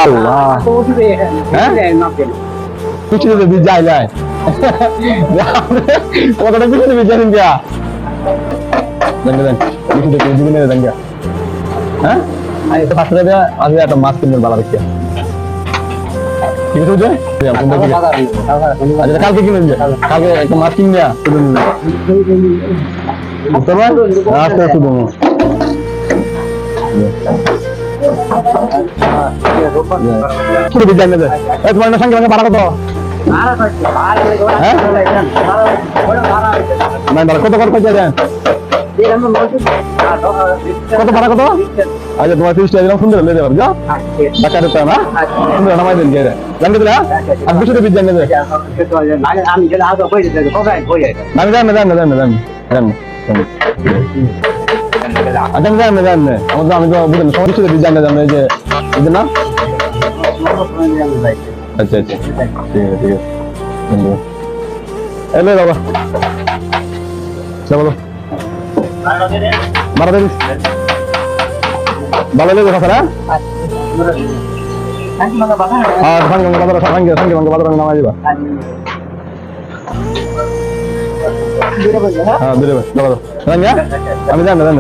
আল্লাহ হ্যাঁ পিছনে বীজ যায় যায় কতটা পিছনে বীজ যাবেন গিয়া দেন দেন পিছনে কেজি কিনে দেন গিয়া হ্যাঁ এটা 500 টাকা আজ একটা মাছ কিনবেন ভালো দেখে ঠিক আছে বুঝে আচ্ছা কালকে কিনবেন যে কালকে একটা মাছ কিনে নিয়া বুঝতে পারবেন আচ্ছা শুধু ছোট বীজ জানিয়ে দেয় তোমার না সঙ্গে ভাড়া কত হ্যাঁ কত কত দেন কত ভাড়া কত আচ্ছা তোমার 30 টাকা সুন্দর লেগে যাবে যা টাকা দিতে না সুন্দর নামাই দেন গিয়ে জানতে দিলা আর দুশো বীজ জানিয়ে দেয় আমি জানি না জানি না জানি জানি আচ্ছা আমি জানি না জানি না আমাদের আমি তো বুঝলাম সব কিছু বীজ জানিয়ে জানি যে বুঝলেন না আচ্ছা আচ্ছা ঠিক আছে ঠিক আছে এলে বাবা চলো মারা দেন ভালো লেগে কথা না হ্যাঁ সঙ্গে বাজার সঙ্গে সঙ্গে বাজার নামাই দিবা হ্যাঁ বেরোবে আমি জানি না জানি